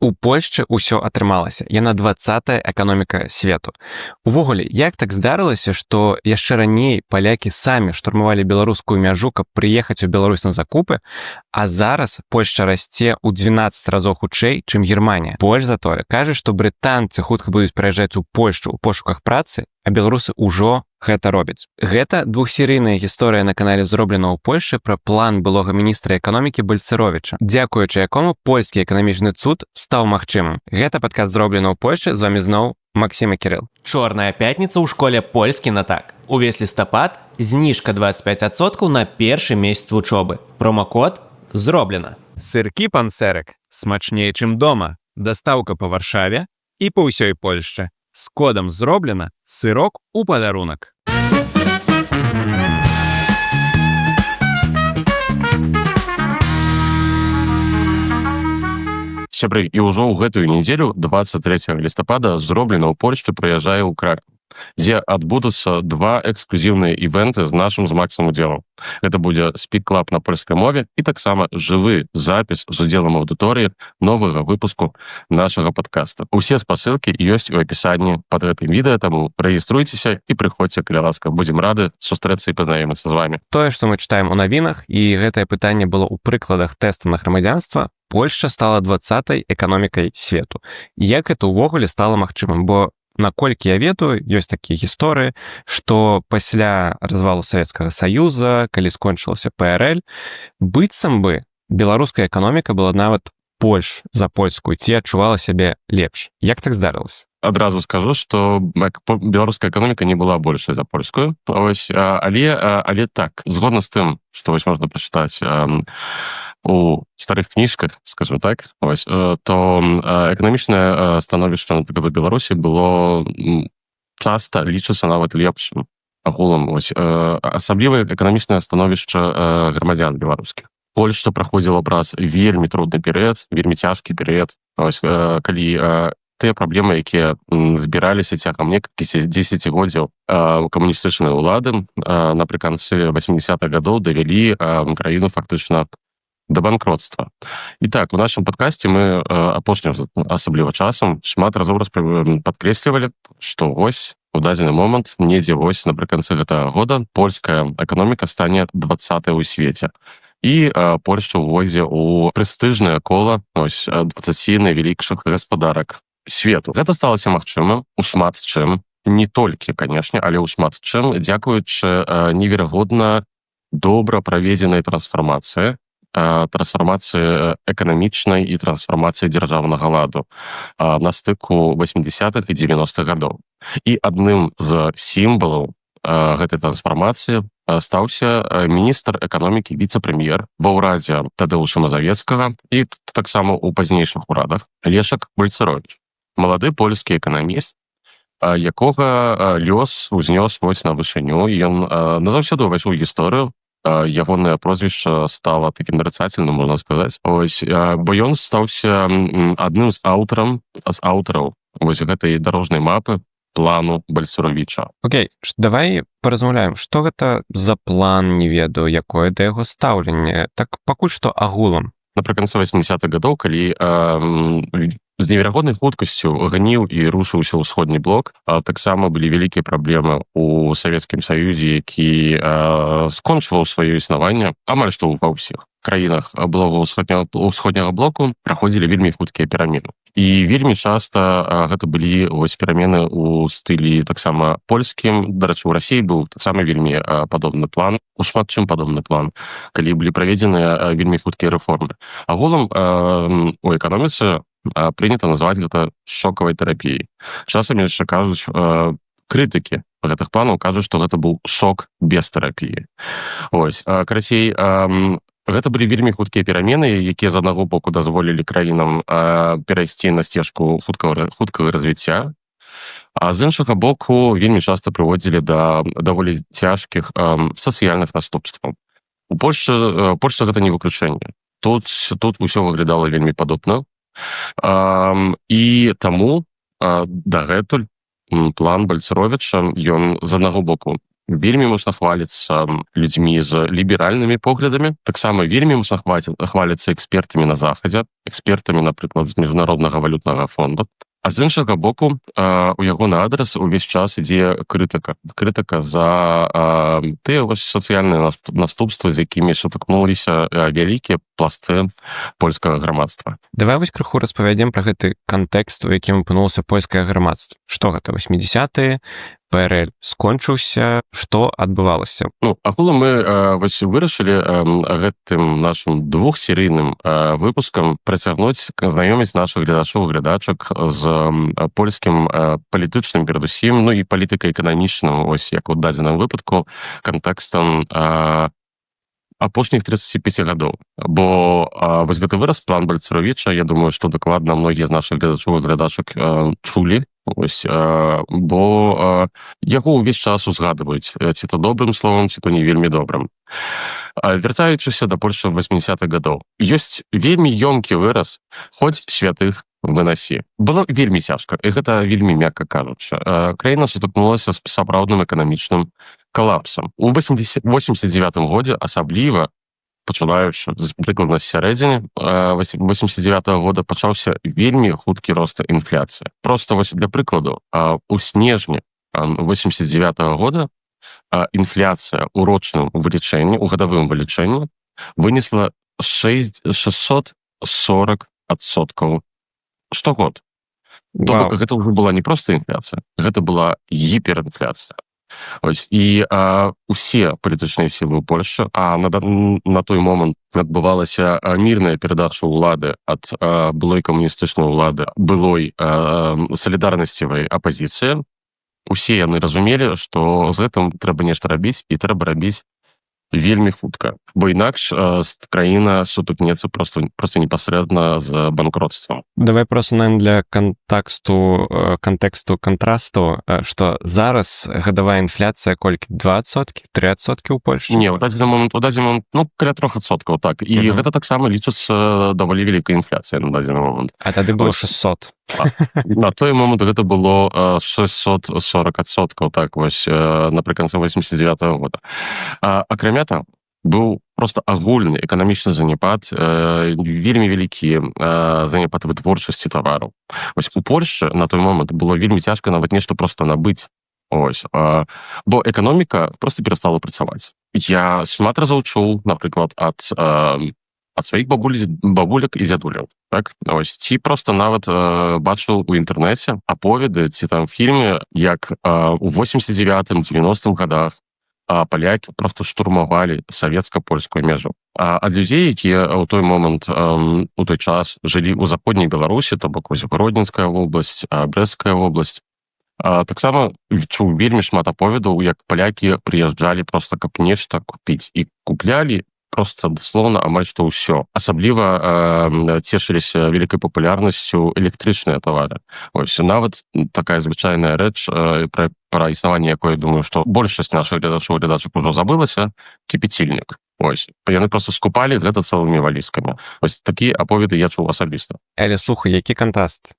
У Польшчы ўсё атрымалася. Яна 20-я эканоміка свету. Увогуле, як так здарылася, што яшчэ раней палякі самі штурмавалі беларускую мяжу, каб прыехаць у Беларусь на закупы, а зараз Польшча расце ў 12 разоў хутчэй, чым Германія. Больш за тое, кажа, што брытанцы хутка будуць прыязджаць у Польшчу ў пошуках працы, а беларусы ўжо гэта робяць. Гэта двухсерыйная гісторыя на канале «Зроблена ў Польшчы» пра план былога міністра эканомікі Бальцаровіча, дзякуючы якому польскі эканамічны цуд стаў магчымым. Гэта падкаст «Зроблена ў Польшчы», з вамі зноў Максім і Кірыл. Чорная пятніца ў школе польскі на так. Увесь лістапад, зніжка 25% на першы месяц вучобы. Промакод «Зроблена». Сыркі панцэрак смачней, чым дома. Дастаўка па Варшаве і па ўсёй Польшчы. З кодам «Зроблена» сырок у падарунак. Сябры, і ўжо ў гэтую нядзелю, 23 лістапада, «Зроблена» ў Польшчы прыязджае ў Кракаў, дзе адбудуцца два эксклюзіўныя івенты з нашым з Максам удзелам. Гэта будзе спік-клаб на польскай мове і таксама жывы запіс з удзелам аўдыторыі новага выпуску нашага падкаста. Усе спасылкі ёсць у апісанні пад гэтым відэа, таму рэгіструйцеся і прыходзьце, каля ласка. Будзем рады сустрэцца і пазнаёміцца з вамі. Тое, што мы чытаем у навінах, і гэтае пытанне было ў прыкладах тэста на грамадзянства, Польшча стала 20-й эканомікай свету. Як гэта ўвогуле стала магчымым? Бо наколькі я ведаю, ёсць такія гісторыі, што пасля развалу Савецкага Саюза, калі скончылася ПРЛ, быццам бы беларуская эканоміка была нават больш за польскую, ці адчувала сябе лепш. Як так здарылася? Адразу скажу, што беларуская эканоміка не была большай за польскую, але так, згодна з тым, што можна прачытаць у старых кніжках, скажем так, то эканамічнае становішча, напрыклад, у Беларусі было часта лічыцца нават лепшым агулам, асабліва эканамічнае становішча грамадзян беларускіх. Польшча праходзіла праз вельмі трудны перыяд, вельмі цяжкі перыяд, калі тыя праблемы, якія збіраліся цягам некалькіх дзесяцігоддзяў камуністычнай улады напрыканцы 80-х гадоў давялі краіну фактычна да банкротства. І так, у нашым падкасці мы апошнім асабліва часам шмат разоў падкрэслівалі, што вось у дадзены момант, недзе вось напрыканцы гэтага года, польская эканоміка стане 20-й у свеце. І Польшча ўвойдзе ў прэстыжнае кола 20 найвялікшых гаспадарак свету. Гэта сталася магчымым у шмат чым, не толькі, канешне, але ў шмат чым, дзякуючы неверагодна добра праведзенай трансфармацыі эканамічнай і трансфармацыі дзяржаўнага ладу на стыку 80-х і 90-х гадоў. І адным з сімвалаў гэтай трансфармацыі стаўся міністр эканомікі, віцэ-прэм'ер ва ўрадзе Тадеуша Мазавецкага і таксама ў пазнейшых урадах Лешак Бальцаровіч. Малады польскі эканаміст, якога лёс узнёс на вышыню, і ён назаўсёды ўвайшоў у гісторыю. Ягонае прозвішча стала такім нарицательным, можна сказаць. Бо ён стаўся адным з аўтараў гэтай дарожнай мапы плану Бальцаровіча. Окей, давай паразмаўляем, што гэта за план, не ведаю, якое да яго стаўленне, так пакуль што агулам. Напрыканцы 80-х гадоў, калі з неверагоднай хуткасцю гніў і рушыўся ўсходні блок, таксама былі вялікія праблемы ў Савецкім Саюзе, які скончваў сваё існаванне амаль што ва ўсіх краінах былога ўсходняга блоку праходзілі вельмі хуткія перамены. І вельмі часта гэта былі перамены ў стылі таксама польскім. Дарэчы, у Расіі быў таксама вельмі падобны план, у шмат чым падобны план, калі былі праведзеныя вельмі хуткія рэформы. Агулам у эканоміцы прынята называць гэта шокавай тэрапіяй. Часам яшчэ кажуць, крытыкі гэтых планаў кажуць, што гэта быў шок без тэрапіі. Карацей, гэта былі вельмі хуткія перамены, якія з аднаго боку дазволілі краінам перайсці на сцежку хуткага развіцця, а з іншага боку вельмі часта прыводзілі да даволі цяжкіх сацыяльных наступстваў. У Польшчы гэта не выключэнне. Тут усё выглядала вельмі падобна. І таму дагэтуль план Бальцаровіча, ён з аднаго боку вельмі моцна хваліцца людзьмі з ліберальнымі поглядамі, таксама вельмі моцна хваліцца экспертамі на захадзе, экспертамі, напрыклад, з міжнароднага валютнага фонду. А з іншага боку, у яго на адрас увесь час ідзе крытыка за тыя сацыяльныя наступствы, з якімі сутыкнуліся вялікія пласты польскага грамадства. Давай вось крыху распавядзем пра гэты кантэкст, у якім апынулася польскае грамадства. Што гэта, 80-е, ПРЛ скончыўся, што адбывалася? Агулам мы вырашылі гэтым нашым двухсерыйным выпускам працягнуць знаёміць нашых глядачак з польскім палітычным перадусім, і палітыка-эканамічным, як у дадзеным выпадку, кантэкстам апошніх 35 гадоў. Бо вось гэты выраз, план Бальцаровіча, я думаю, што дакладна многія з нашых глядачак чулі, бо яго ўвесь час узгадваюць, ці то добрым словам, ці то не вельмі добрым. Вяртаючыся да Польшчы 80-х гадоў, ёсць вельмі ёмкі выраз «Хоць святых вынасі». Было вельмі цяжка, і гэта вельмі мякка кажучы. Краіна сутыкнулася з сапраўдным эканамічным калапсам. У 89-м годзе асабліва, пачынаючы прыкладна з сярэдзіны 89-го года, пачаўся вельмі хуткі рост інфляцыі. Проста для прыкладу, у снежні 89-го года інфляцыя ў рочным вылічэнні, у гадавым вылічэнні вынесла 640% штогод. Гэта ўжо была не проста інфляцыя, гэта была гіперінфляцыя. І усе палітычныя сілы ў Польшчы, а на той момант адбывалася мірная перадача ўлады ад былой камуністычнай улады, былой салідарнасцевай апазіцыі, усе яны разумелі, што з гэтым трэба нешта рабіць, і трэба рабіць вельмі хутка, бо інакш краіна сутыкнецца проста непасрэдна з банкротствам. Давай просто, наверное, для кантэксту кантрасту, што зараз гадавая інфляцыя колькі? 2%, 3% ў Польшчы? Не, у дадзены момант, каля 3%, так. І гэта таксама лічыцца даволі вялікай інфляцыяй на дадзены момант. А тады было 600. На той момант гэта было 640%, так, напрыканцы 89-го года. Акрамя таго, быў просто агульны эканамічны заняпад, вельмі вялікі заняпад вытворчасці тавараў. У Польшчы на той момант было вельмі цяжка нават нешта просто набыць. Бо эканоміка просто перастала працаваць. Я шмат разоў чуў, напрыклад, ад сваіх бабуляк і дзядуляў. Так? Ці просто нават бачыў у інтэрнэце аповеды ці там фільмы, як у 89-м, 90-м годах палякі просто штурмавалі савецка-польскую мяжу. Ад людзей, якія ў той момант, у той час жылі ў заходняй Беларусі, то бок Гродненская вобласць, Брэсцкая вобласць, таксама чуў вельмі шмат аповедаў, як палякі прыязджалі просто каб нешта купіць, і куплялі просто дословна амаль што ўсё. Асабліва цешыліся вялікай папулярнасцю электрычныя тавары. Нават такая звычайная рэч, пра існаванне якой, думаю, што большасць нашых глядачак ужо забылася, кіпяцільнік. Яны просто скупалі гэта цэлымі валізкамі. Такія аповеды я чуў асабіста. Але слухай, які кантраст.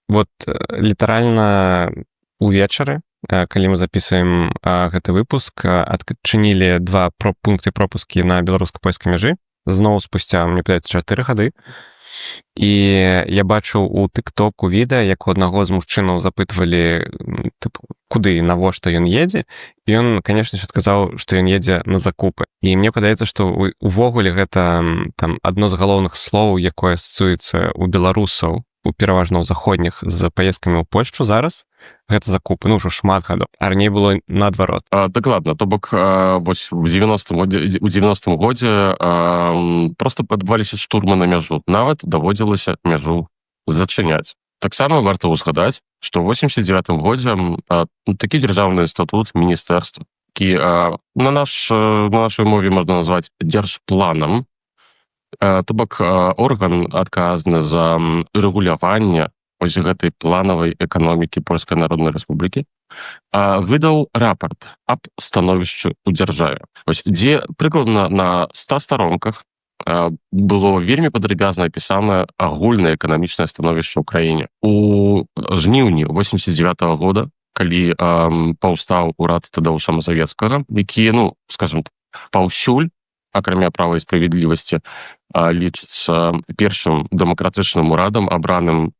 Літаральна увечары, калі мы записываем гэты выпуск, адчынілі 2 пункты пропускі на беларуска-польскай мяжы, зноў спусця, мне падаецца, 4 гады. І я бачыў у тык-току відэа, як у аднаго з мужчынаў запытвалі, куды, навошта ён едзе, і ён, канешне ж, адказаў, што ён едзе на закупы. І мне падаецца, што увогуле гэта адно з галоўных словаў, якое асацыюецца у беларусаў, пераважна ў заходніх, з паездкамі ў Польшчу зараз, гэта закупы, ўжо шмат гадоў. А раней было наадварот. Дакладна, то бок у 90-м годзе просто адбываліся штурмы на мяжу. Нават даводзілася мяжу зачыняць. Таксама варта ўзгадаць, што ў 89-м годзе такі дзяржаўны інстытут міністэрства, які на нашай мове можна назваць дзяржпланам, то бок орган адказны за рэгуляванне гэтай планавай эканомікі Польскай Народнай Рэспублікі, выдаў рапарт аб становішчы ў дзяржаве, дзе прыкладна на 100 старонках было вельмі падрабязна апісана агульнае эканамічнае становішча ў краіне. У жніўні 89-го года калі паўстаў урад Тадеуша Мазавецкага, які, ну, скажем, паўсюль, акрамя права і справядлівасці, лічыцца першым дэмакратычным урадам, абраным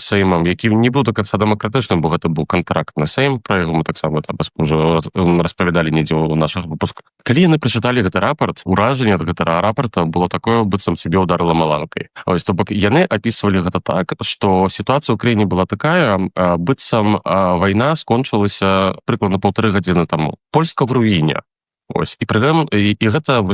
сеймам, які не быў до конца дэмакратычным, бо гэта быў кантрактны сейм, пра яго мы таксама ўжо распавядалі недзе ў нашых выпусках. Калі яны прачыталі гэты рапорт, уражанне ад гэтага рапорта было такое, быццам цябе ударыла маланкай. То бок яны апісвалі гэта так, што сітуацыя ў краіне была такая, быццам вайна скончылася прыкладна 1,5 гадзіны таму. Польска в руіне. І пры гэта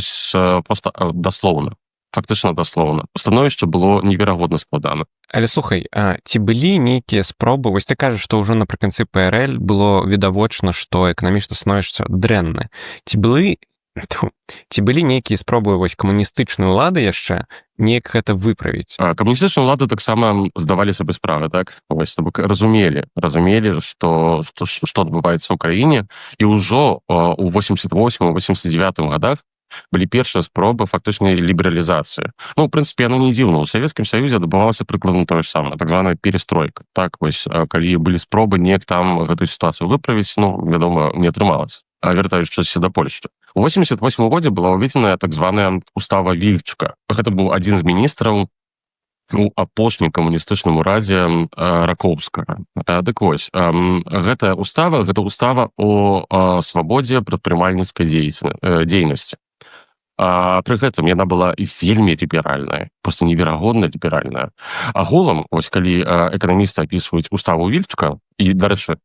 просто даслоўна, фактычна даслоўна. Становішча было неверагодна складана. Але слухай, ці былі нейкія спробы, вось ты кажаш, што ўжо напрыканцы ПРЛ было відавочна, што эканамічна становішча дрэнна. Ці былі нейкія спробы вось камуністычнай улады яшчэ неяк гэта выправіць? Камуністычныя ўлады таксама здавалі сабе справы, так? Вось, разумелі, што адбываецца ў краіне, і ўжо у 88-89 годах былі першыя спробы фактычнай лібералізацыі. Ну, в прынцыпе, яно не дзіўна. У Савецкім Саюзе адбывалася прыкладна тое ж самае, так званая перестройка. Так, вось, калі былі спробы неяк там гэтую сітуацыю выправіць, ну, вядома, не атрымалася. Вяртаючыся да Польшчы. У 88 годзе была ўведзеная так званая устава Вільчка. Гэта быў адзін з міністраў у апошнім камуністычным урадзе Ракоўскага. Дык вось, гэта устава о свабодзе прадпрымальніцкай дзейнасці. Пры гэтым яна была і вельмі ліберальная, проста неверагодна ліберальная. Агулам, вось калі эканамісты апісваюць уставу Вільчка, і, дарэчы,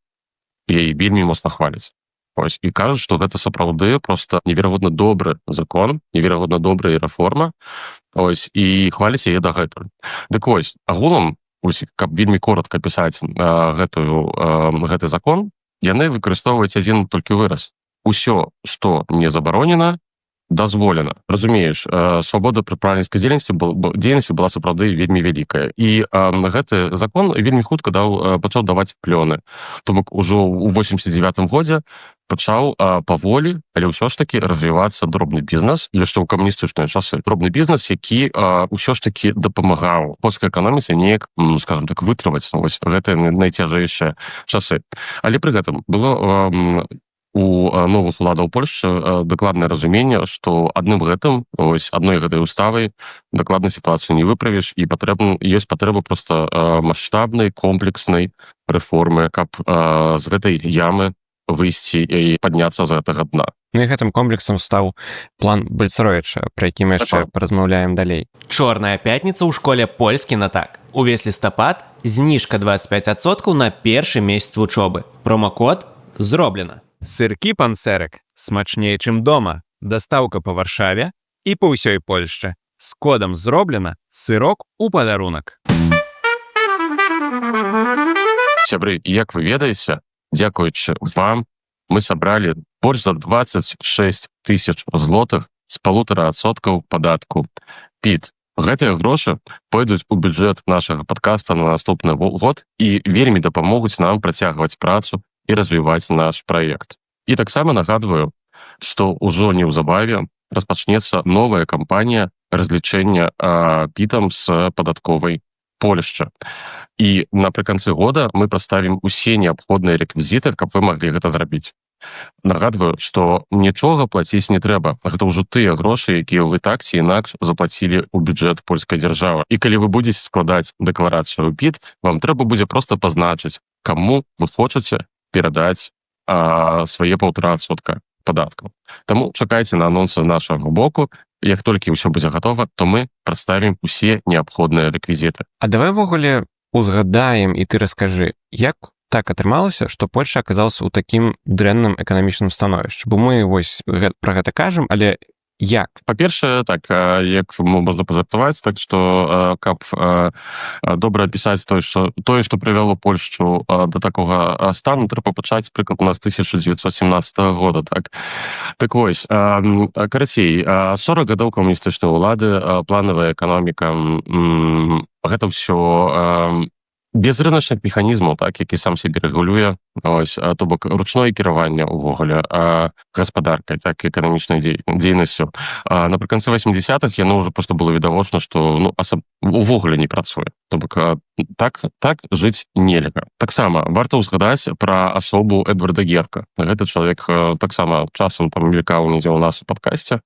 яе вельмі моцна хваляць. Ось, і кажуць, што гэта сапраўды проста неверагодна добры закон, неверагодна добрая рэформа, ось, і хваляць яе дагэтуль. Дык вось, агулам, ось, каб вельмі коротка пісаць гэты закон, яны выкарыстоўваюць адзін толькі выраз. Усё, што не забаронена, дазволена. Разумееш, свабода прадпрымальніцкай дзейнасці была сапраўды вельмі вялікая. І гэты закон вельмі хутка пачаў даваць плёны. То бок ужо ў 89 годзе пачаў паволі, але ўсё ж такі развівацца дробны бізнес, яшчэ ў камуністычныя часы. Дробны бізнес, які ўсё ж такі дапамагаў польскай эканоміцы неяк, скажем так, вытрываць гэтыя найцяжэйшыя часы. Але пры гэтым было у новых уладаў Польшчы дакладнае разуменне, што адной гэтай уставай дакладна сітуацыю не выправіш, і ёсць патрэба проста маштабнай, комплекснай рэформы, каб з гэтай ямы выйсці і падняцца з гэтага дна. Ну і гэтым комплексам стаў план Бальцаровіча, пра які мы яшчэ паразмаўляем далей. Чорная пятніца ў школе польскі на так. Увесь лістапад, зніжка 25% на першы месяц вучобы. Промакод зроблена. Сыркі панцэрык смачней, чым дома. Дастаўка па Варшаве і па ўсёй Польшчы. З кодам зроблена, сырок у падарунак. Сябры, як вы ведаеце, дзякуючы вам, мы сабралі больш за 26 тысяч злотых з 1,5% падатку ПІТ. Гэтыя грошы пойдуць у бюджэт нашага падкаста на наступны год і вельмі дапамогуць нам працягваць працу і развіваць наш праект. І таксама нагадваю, што ўжо неўзабаве распачнецца новая кампанія разлічэння ПІТам з падатковай Польшчы. І напрыканцы года мы прадставім усе неабходныя рэквізіты, каб вы маглі гэта зрабіць. Нагадваю, што нічога плаціць не трэба. Гэта ўжо тыя грошы, якія вы так ці інакш заплацілі ў бюджэт польскай дзяржавы. І калі вы будзеце складаць дэкларацыю ПІТ, вам трэба будзе проста пазначыць, каму вы хочаце перадаць свае 1,5% падаткаў. Таму чакайце на анонсы з нашага боку. Як толькі ўсё будзе гатова, то мы прадставім усе неабходныя рэквізіты. А давай увогуле узгадаем, і ты раскажы, як так атрымалася, што Польшча аказалася ў такім дрэнным эканамічным становішчы? Бо мы вось пра гэта кажам, але як? Па-першае, так, як можна пажартаваць, так што каб добра апісаць тое, што прывяло Польшчу да такога стану, трэба пачаць прыкладна з 1917 года. Так вось, карацей, 40 гадоў камуністычнай улады, планавая эканоміка, гэта ўсё без рыначных механізмаў, так, які сам себе рэгулюе, то бок ручное кіраванне ўвогуле гаспадаркай, так, эканамічнай дзейнасцю. Напрыканцы 80-х яно ўжо просто было відавочна, што увогуле не працуе. То бок так жыць нельга. Таксама варта ўзгадаць пра асобу Эдварда Герка. Гэты чалавек таксама часам там мелькаў недзе ў нас у падкасце.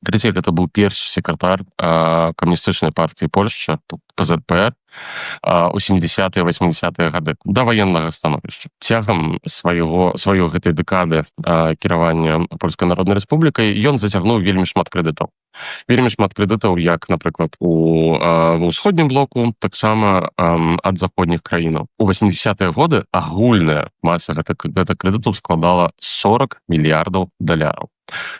Трэці, гэта быў першы сакратар камуністычнай партыі Польшчы, КЗПР, у 70-е, 80-е гады, да ваеннага становішча. Цягам сваёй гэтай дэкады кіравання Польскай Народнай Рэспублікай ён зацягнуў вельмі шмат крэдытаў. Вельмі шмат крэдытаў, як, напрыклад, ва ўсходнім блоку, таксама ад заходніх краінаў. У 80-е годы агульная маса гэтых крэдытаў складала 40 мільярдаў даляраў.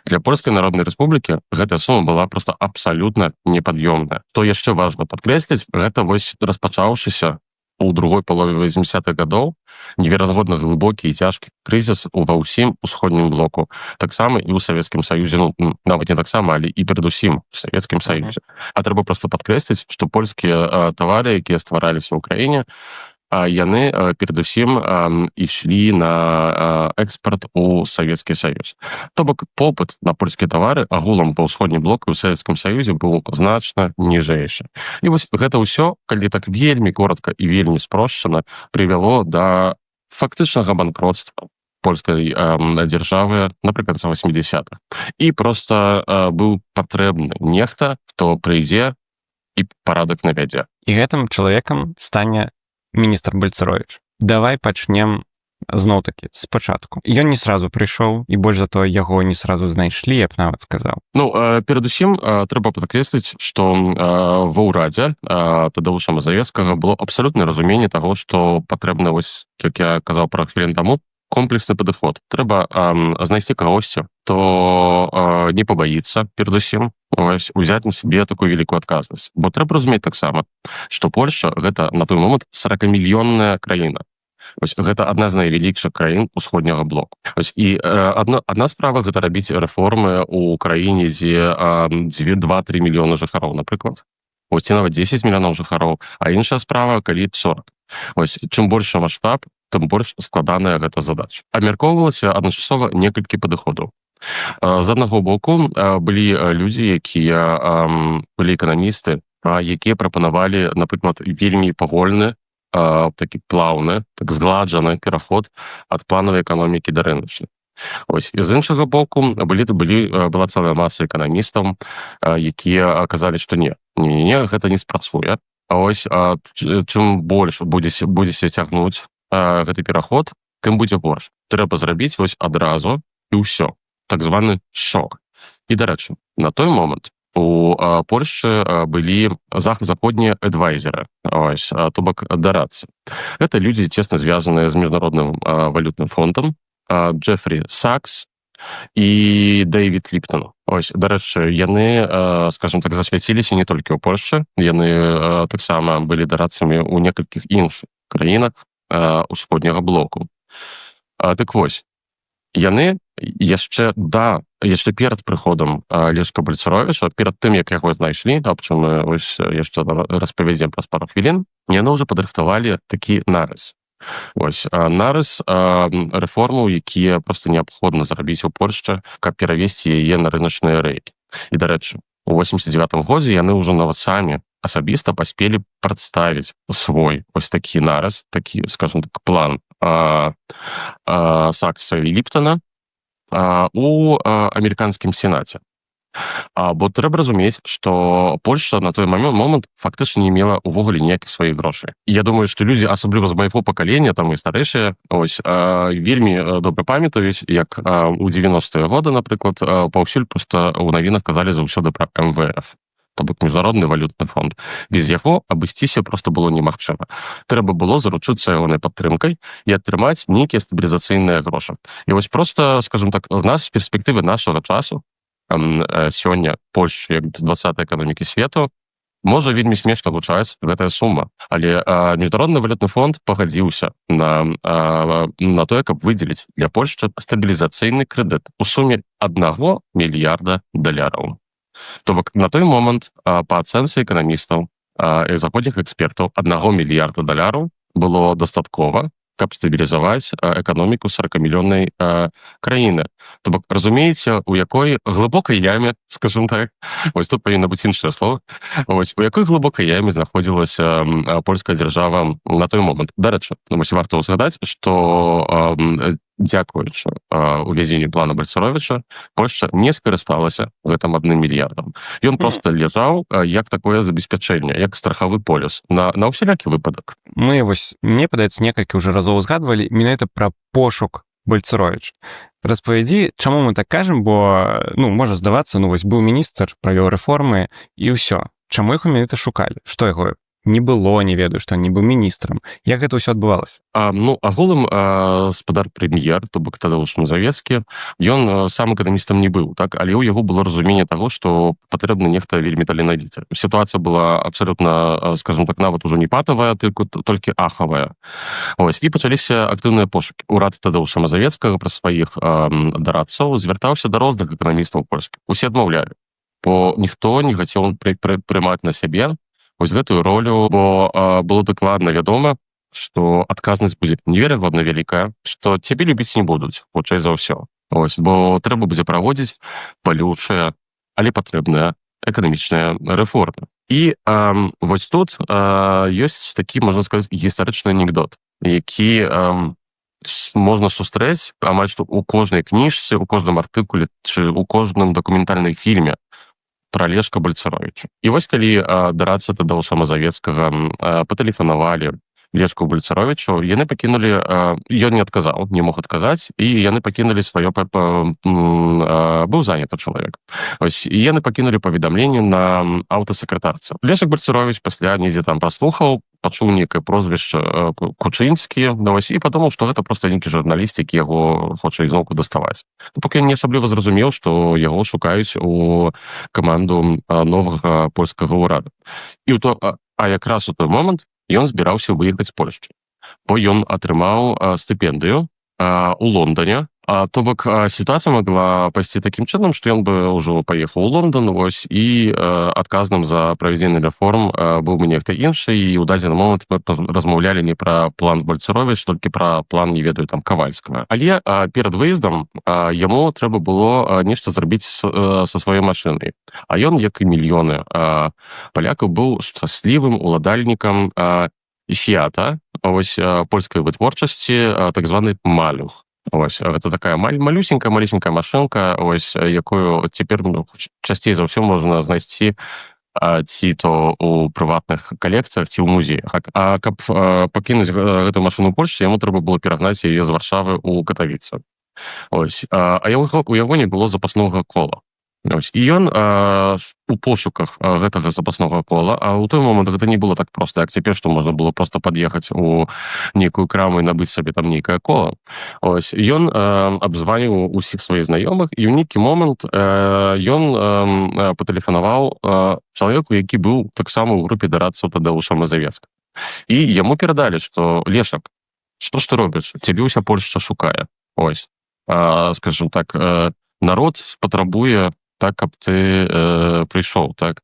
Для Польскай Народнай Рэспублікі гэтая сума была просто абсалютна непад'ёмная. Што яшчэ важна падкрэсліць, гэта вось распачаўшыся у другой палове 80-х гадоў неверагодна глыбокі і цяжкі крызіс ва ўсім усходнім блоку. Таксама і ў Савецкім Саюзе, нават не таксама, але і перадусім у Савецкім Саюзе. А трэба проста падкрэсліць, што польскія тавары, якія ствараліся ў краіне, яны перадусім ішлі на экспарт у Савецкі Саюз. То бок попыт на польскія тавары агулам па ўсходнім блоку ў Савецкім Саюзе быў значна ніжэйшы. І вось гэта ўсё, калі так вельмі коротка і вельмі спрошчана, прывяло да фактычнага банкротства польскай дзяржавы напрыканцы 80-х. І проста быў патрэбны нехта, хто прыйдзе і парадак навядзе. І гэтым чалавекам стане міністр Бальцаровіч. Давай пачнем зноў-такі спачатку. Ён не сразу прыйшоў, і больш за тое, яго не сразу знайшлі, я б нават сказаў. Перадусім, трэба падкрэсліць, што ва ўрадзе Тадеуша Мазавецкага было абсалютнае разуменне таго, што патрэбна, вось, як я казаў пару хвілін таму, комплексны падыход. Трэба знайсці кагосьці, хто не пабаіцца, перадусім, узяць на сябе такую вялікую адказнасць. Бо трэба разумець таксама, што Польшча гэта на той момант 40-мільённая краіна. Гэта адна з найвялікшых краін усходняга блоку. І адна справа гэта рабіць рэформы ў краіне, дзе 2-3 мільёны жыхароў, напрыклад. Ці нават 10 мільёнаў жыхароў, а іншая справа, калі 40. Чым большы маштаб, тым больш складаная гэта задача. Абмяркоўвалася адначасова некалькі падыходаў. З аднаго боку былі людзі, якія былі эканамісты, якія прапанавалі, напрыклад, вельмі павольны, такі плаўны, так згладжаны пераход ад планавай эканомікі да рыначнай. І з іншага боку была цэлая маса эканамістаў, якія казалі, што не, гэта не спрацуе. Чым больш будзеце цягнуць гэты пераход, тым будзе горш. Трэба зрабіць адразу і ўсё. Так званы шок. І, дарэчы, на той момант у Польшчы былі заходнія адвайзеры, то бок дарадцы. Гэта людзі цесна звязаныя з Міжнародным валютным фондам, Джефрі Сакс і Дэйвід Ліптон. Дарэчы, яны, скажем так, засвяціліся не толькі ў Польшчы, яны таксама былі дарадцамі ў некалькіх іншых краінах усходняга блоку. Так вось, яны яшчэ перад прыходам Лешка Бальцаровіча, перад тым, як яго знайшлі, аб чым мы яшчэ распавядзем праз пару хвілін, яны ўжо падрыхтавалі такі нарыс. Нарыс рэформаў, якія проста неабходна зрабіць у Польшчы, каб перавесці яе на рыначныя рэйкі. І, дарэчы, у 89-м годзе яны ўжо нават самі асабіста паспелі прадставіць свой такі нарыс, такі, скажем так, план Сакса і Ліптона у амерыканскім сенаце. Бо трэба разумець, што Польшча на той момант фактычна не мела ўвогуле ніякіх сваіх грошай. Я думаю, што людзі, асабліва з майго пакалення, там і старэйшыя, вельмі добра памятаюць, як у 90-е годы, напрыклад, паўсюль проста ў навінах казалі заўсёды пра МВФ. То бок Міжнародны валютны фонд. Без яго абысціся проста было немагчыма. Трэба было заручыцца ягонай падтрымкай і атрымаць нейкія стабілізацыйныя грошы. І вось проста, скажем так, з нас з перспектывы нашага часу, сёння Польшчы, як 20-й эканомікі свету, можа вельмі смешна гучаць гэтая сума. Але Міжнародны валютны фонд пагадзіўся на тое, каб выдзеліць для Польшчы стабілізацыйны крэдыт у суме 1 мільярда даляраў. То бок на той момант, па ацэнцы эканамістаў, заходніх экспертаў 1 мільярда даляраў было дастаткова, каб стабілізаваць эканоміку 40-мільённай краіны. То бок, разумееце, у якой глыбокай яме, скажем так, вось тут павінна быць іншае слово, вось, у якой глыбокай яме знаходзілася польская дзяржава на той момант. Дарэчы, вось варта ўзгадаць, што дзякуючы увядзенню плана Бальцаровіча, Польшча не скарысталася гэтым 1 мільярдам. Ён проста ляжаў як такое забеспячэнне, як страхавы полюс на ўсялякі выпадак. Мы вось, мне падаецца, некалькі ўжо разоў узгадвалі менавіта пра пошук Бальцаровіча. Распавядзі, чаму мы так кажам, бо, можа здавацца, вось быў міністр, правёў рэформы і ўсё. Чаму яго менавіта шукалі? Што яго не было, не ведаю, што не быў міністрам. Як гэта ўсё адбывалася? Агулам спадар прэм'ер, то бок Тадeusz Мазавецкі, ён сам эканамістам не быў, так, але ў яго было разуменне таго, што патрэбны нехта вельмі таленавіты. Сітуацыя была абсалютна, скажем так, нават ужо не патавая, толькі ахавая. Ось, і пачаліся актыўныя пошукі. Урад Тадeuша Мазавецкага праз сваіх дарадцаў звяртаўся да розных эканамістаў польскіх. Усе адмаўлялі, бо ніхто не хацеў прымаць на сябе вось гэтую ролю, бо было дакладна вядома, што адказнасць будзе неверагодна вялікая, што цябе любіць не будуць, хутчэй за ўсё. Ось, бо трэба будзе праводзіць балючыя, але патрэбныя эканамічныя рэформы. І вось тут ёсць такі, можна сказаць, гістарычны анекдот, які можна сустрэць амаль што ў кожнай кніжцы, у кожным артыкуле ці ў кожным дакументальным фільме пра Лешка Бальцаровіча. І вось калі дарадцы Тадeuша Мазавецкага патэлефанавалі Лешку Бальцаровічу, яны пакінулі, ён не адказаў, не мог адказаць, і яны пакінулі сваё, быў заняты чалавек. Ось, і яны пакінулі паведамленне на аўтасакратарцы. Лешак Бальцаровіч пасля недзе там праслухаў, пачуў некае прозвішча Кучынскі, і падумаў, што гэта проста нейкі журналіст, які яго хоча ізноўку даставаць. Пакуль ён не асабліва зразумеў, што яго шукаюць у каманду новага польскага ўрада. А якраз у той момант ён збіраўся выехаць з Польшчы, бо ён атрымаў стыпендыю у Лондоне. То бок, сітуацыя магла пайсці такім чынам, што ён бы ўжо паехаў у Лондан, вось, і адказным за правядзенне рэформ быў бы нехта іншы, і ў дадзены момант мы размаўлялі не пра план Бальцаровіч, толькі пра план, не ведаю, там, Кавальскага. Але перад выездам яму трэба было нешта зрабіць са сваёй машынай. А ён, як і мільёны палякаў, быў шчаслівым уладальнікам Фіата, ось, польскай вытворчасці, так званы Малюх. Ось, гэта такая малюсенькая машынка, ось, якую цяпер часцей за ўсё можна знайсці ці то ў прыватных калекцыях, ці ў музеях. А каб пакінуць гэту машыну ў Польшчы, яму трэба было перагнаць яе з Варшавы ў Катавіцы. Ось, а у яго не было запаснога кола. Ось, і ён у пошуках гэтага запаснога кола, а ў той момант гэта не было так проста, як цяпер, што можна было проста пад'ехаць у нейкую краму і набыць сабе там нейкае кола. Ось, ён абзваніў усіх сваіх знаёмых, і ў нейкі момант ён патэлефанаваў чалавеку, які быў таксама ў групе дарадцаў Тадeuша Мазавецкага. І яму перадалі, што Лешак, што ж ты робіш? Цябе ўся Польшча шукае. Ось, скажем так, народ патрабуе так, каб ты прыйшоў, так?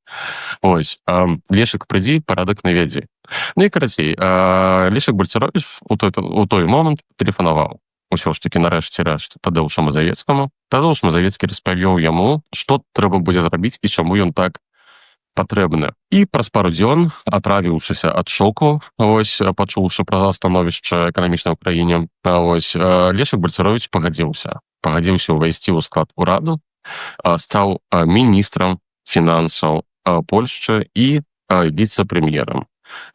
Ось, Лешак, прыйдзі, парадак навядзі. І карацей, Лешак Бальцаровіч у той момант тэлефанаваў усё ж такі нарэшце Тадeuша Мазавецкаму. Тадeusz Мазавецкі распавёў яму, што трэба будзе зрабіць і чаму ён так патрэбны. І праз пару дзён, аправіўшыся ад шоку, ось, пачуўшы пра становішча эканамічнай ў краіне, ось, Лешак Бальцаровіч пагадзіўся ўвайсці ў склад ураду, стаў міністрам фінансаў Польшчы і віцэ-прэм'ерам.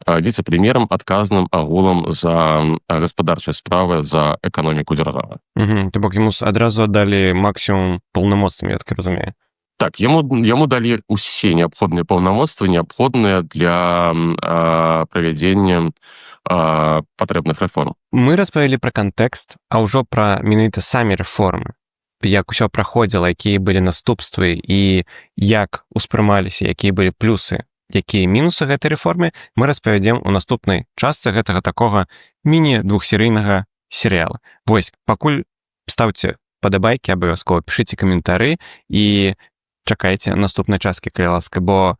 Віцэ-прэм'ерам адказным агулам за гаспадарчыя справы, за эканоміку дзяржавы. То бок яму адразу аддалі максімум паўнамоцтвамі, я так разумею. Так, яму далі ўсе неабходныя паўнамоцтвы, неабходныя для правядзення патрэбных рэформ. Мы распавялі пра кантэкст, а ўжо пра менавіта самі рэформы. Як усё праходзіла, якія былі наступствы і як успрымаліся, якія былі плюсы, якія мінусы гэтай рэформы, мы распавядзем у наступнай частцы гэтага такога міні-двухсерыйнага серыяла. Вось, пакуль ставце падабайкі, абавязкова пішыце каментары і чакайце наступнай часткі, калі ласка, бо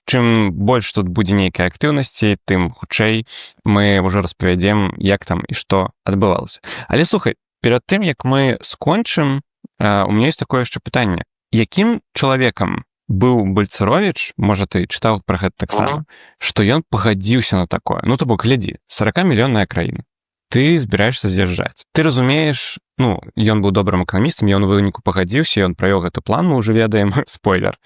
чым больш тут будзе нейкай актыўнасці, тым хутчэй мы ўжо распавядзем, як там і што адбывалася. Але слухай, перад тым, як мы скончым, у меня есть такое яшчэ пытанне. Якім чалавекам быў Бальцаровіч, можа, ты чытаў пра гэта таксама, што ён пагадзіўся на такое. Ну, то бок, глядзі, 40-мільённая краіна. Ты збіраешься з'язджаць. Ты разумееш, ну, ён быў добрым эканамістам, ён у выніку пагадзіўся, ён правёў гэты план, мы ўжо ведаем, спойлер.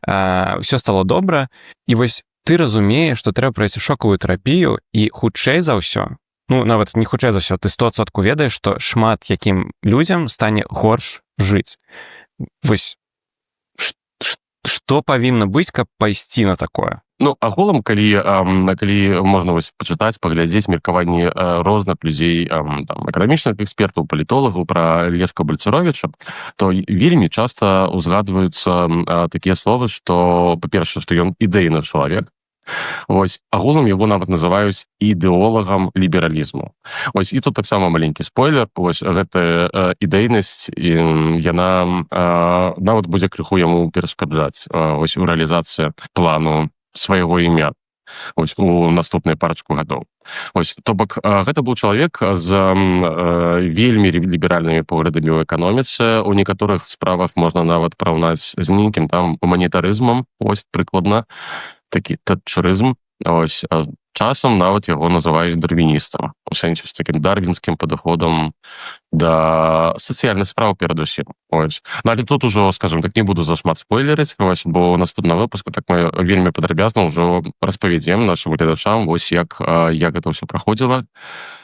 Усё стало добра, і вось ты разумееш, што трэба прайсці шокавую тэрапію, і хутчэй за ўсё, ну, нават не хутчэй за ўсё, ты 100% ведаеш, што шмат якім людзям стане горш жыць. Вось, што павінна быць, каб пайсці на такое? Ну, агулам, калі можна вось пачытаць, паглядзець меркаванні розных людзей, там, эканамічных экспертаў, палітолагаў пра Лешка Бальцаровіча, то вельмі часта узгадваюцца такія словы, што, па-першае, што ён ідэйны чалавек. Вось, агулам яго нават называюць ідэолагам лібералізму. Вось, і тут таксама маленькі спойлер, вось, гэтая ідэйнасць, яна нават будзе крыху яму перашкаджаць вось у рэалізацыі плану свайго імя вось, у наступныя парачку гадоў. Вось, то бок, гэта быў чалавек з вельмі ліберальнымі поглядамі ў эканоміцы. У некаторых справах можна нават параўнаць з нейкім там гуманітарызмам, вось, прыкладна, такі тэтчарызм, ось, часам нават яго называюць дарвіністам, у сэнсе з такім дарвінскім падыходам да сацыяльных справ перадусім. Ось. Ну, але тут ужо, скажем так, не буду зашмат спойлерыць, ось, бо ў наступным выпуску так мы вельмі падрабязна ўжо распавядзем нашым гледачам, ось, як гэта ўсё праходзіла,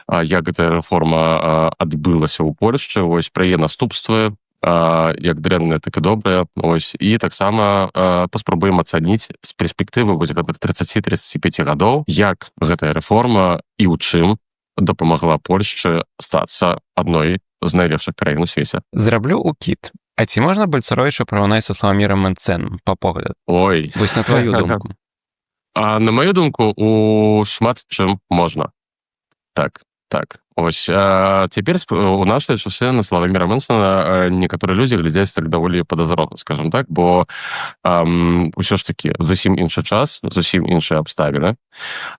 як гэтая рэформа адбылася ў Польшчы, ось, пра яе наступствы, як дрэнныя, так і добрыя. Ось, і таксама паспрабуем ацаніць з перспектывы вось гэтых 30-35 гадоў, як гэтая рэформа і ў чым дапамагла Польшчы стацца адной з найлепшых краін у свеце. Зраблю укід. А ці можна Бальцаровіча параўнаць са Славамірам Менцэнам, па погляд? Ой. Вось на твою думку. На маю думку, у шмат чым можна. Так. Ось, цяпер у нашыя часы на Славаміра Мэнсона некаторыя людзі глядзяць так даволі падазрона, скажем так, бо ўсё ж такі зусім іншы час, зусім іншыя абставіны.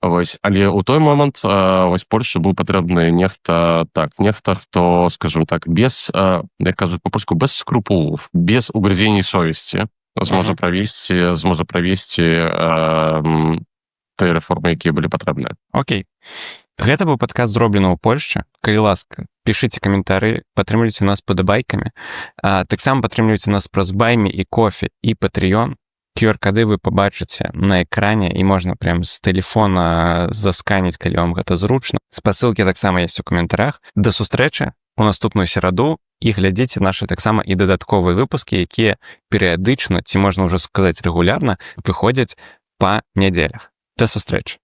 Вось, але ў той момант вось Польшчы быў патрэбны нехта, хто, скажем так, без, як кажуць па-польску, без скрупулаў, без угрызений совесці зможа правесці тыя рэформы, якія былі патрэбныя. Окей. Гэта быў падкаст зроблены ў Польшчы. Калі ласка, пішыце каментары, падтрымлівайце нас падабайкамі. Таксама падтрымлівайце нас праз Баймі і Кофе і Patreon. QR-кады вы пабачыце на экране, і можна прям з тэлефона засканіць, калі вам гэта зручна. Спасылкі таксама ёсць у каментарах. Да сустрэчы у наступную сераду, і глядзіце нашы таксама і дадатковыя выпускі, якія перыядычна, ці можна ўжо сказаць рэгулярна, выходзяць па нядзелях. Да сустрэчы.